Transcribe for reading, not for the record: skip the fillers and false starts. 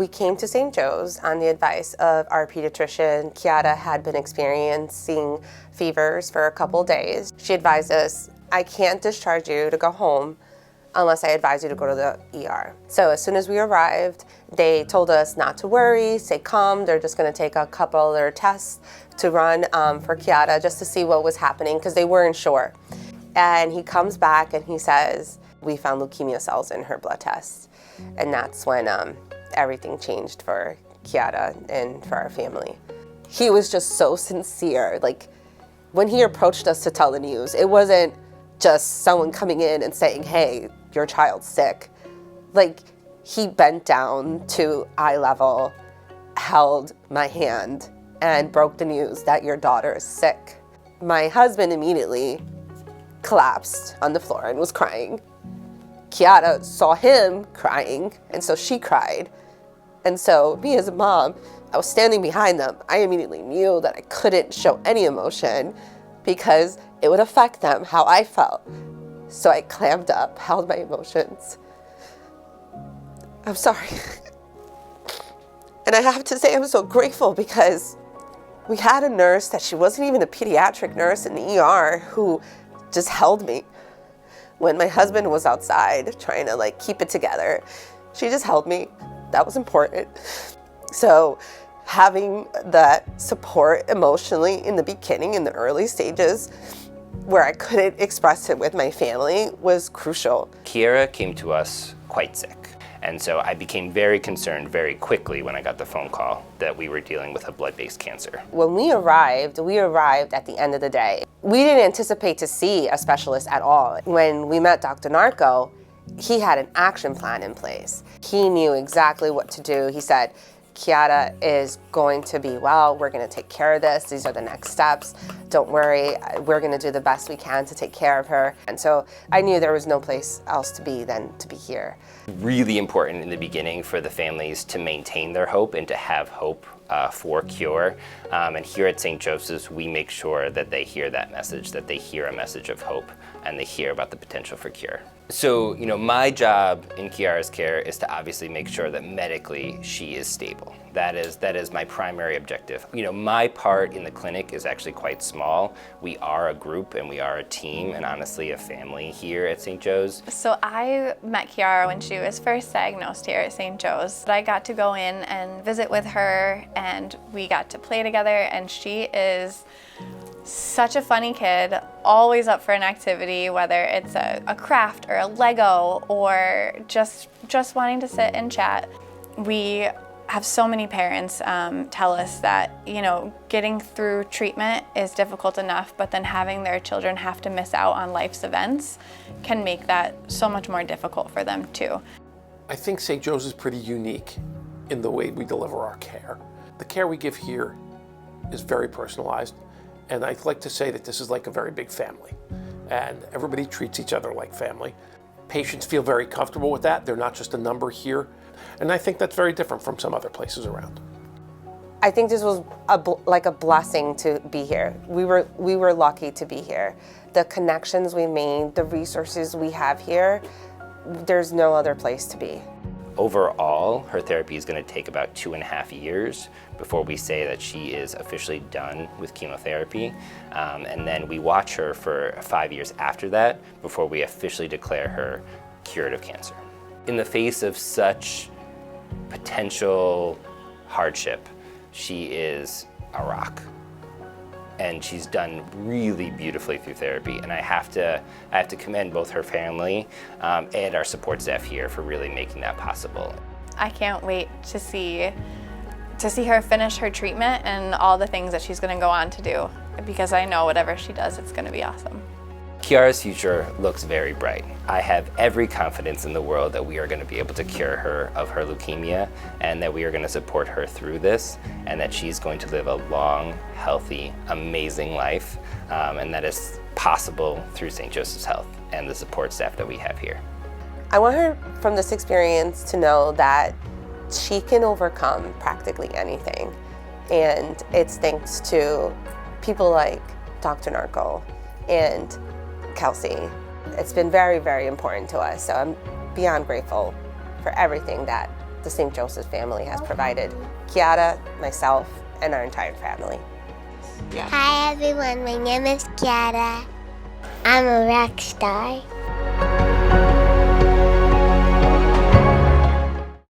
We came to St. Joe's on the advice of our pediatrician. Chiara had been experiencing fevers for a couple days. She advised us, I can't discharge you to go home unless I advise you to go to the ER. So as soon as we arrived, they told us not to worry, stay calm. They're just gonna take a couple other tests to run for Chiara just to see what was happening because they weren't sure. And he comes back and he says, we found leukemia cells in her blood test. And that's when everything changed for Chiara and for our family. He was just so sincere. Like, when he approached us to tell the news, it wasn't just someone coming in and saying, hey, your child's sick. Like, he bent down to eye level, held my hand, and broke the news that your daughter is sick. My husband immediately collapsed on the floor and was crying. Chiara saw him crying, and so she cried. And so me as a mom, I was standing behind them. I immediately knew that I couldn't show any emotion because it would affect them how I felt. So I clammed up, held my emotions. I'm sorry. And I have to say I'm so grateful because we had a nurse that she wasn't even a pediatric nurse in the ER who just held me. When my husband was outside trying to keep it together, she just held me. That was important. So having that support emotionally in the beginning, in the early stages, where I couldn't express it with my family was crucial. Chiara came to us quite sick. And so I became very concerned very quickly when I got the phone call that we were dealing with a blood-based cancer. When we arrived at the end of the day. We didn't anticipate to see a specialist at all. When we met Dr. Narco, he had an action plan in place. He knew exactly what to do. He said, Chiara is going to be well. We're going to take care of this. These are the next steps. Don't worry. We're going to do the best we can to take care of her. And so I knew there was no place else to be than to be here. Really important in the beginning for the families to maintain their hope and to have hope for cure. And here at St. Joseph's, we make sure that they hear that message, that they hear a message of hope, and they hear about the potential for cure. So, my job in Chiara's care is to obviously make sure that medically she is stable. That is my primary objective. My part in the clinic is actually quite small. We are a group and we are a team and honestly a family here at St. Joe's. So I met Chiara when she was first diagnosed here at St. Joe's. I got to go in and visit with her and we got to play together, and she is such a funny kid, always up for an activity, whether it's a craft or a Lego or just wanting to sit and chat. We have so many parents tell us that, getting through treatment is difficult enough, but then having their children have to miss out on life's events can make that so much more difficult for them too. I think St. Joe's is pretty unique in the way we deliver our care. The care we give here is very personalized. And I'd like to say that this is like a very big family, and everybody treats each other like family. Patients feel very comfortable with that. They're not just a number here. And I think that's very different from some other places around. I think this was a blessing to be here. We were lucky to be here. The connections we made, the resources we have here, there's no other place to be. Overall, her therapy is going to take about 2.5 years before we say that she is officially done with chemotherapy. And then we watch her for 5 years after that before we officially declare her cured of cancer. In the face of such potential hardship, she is a rock. And she's done really beautifully through therapy. And I have to commend both her family and our support staff here for really making that possible. I can't wait to see her finish her treatment and all the things that she's going to go on to do, because I know whatever she does, it's going to be awesome. Chiara's future looks very bright. I have every confidence in the world that we are going to be able to cure her of her leukemia, and that we are going to support her through this, and that she's going to live a long, healthy, amazing life, and that is possible through St. Joseph's Health and the support staff that we have here. I want her from this experience to know that she can overcome practically anything, and it's thanks to people like Dr. Narco and Kelsey. It's been very, very important to us, so I'm beyond grateful for everything that the St. Joseph family has provided Chiara, myself, and our entire family. Hi everyone, my name is Chiara. I'm a rock star.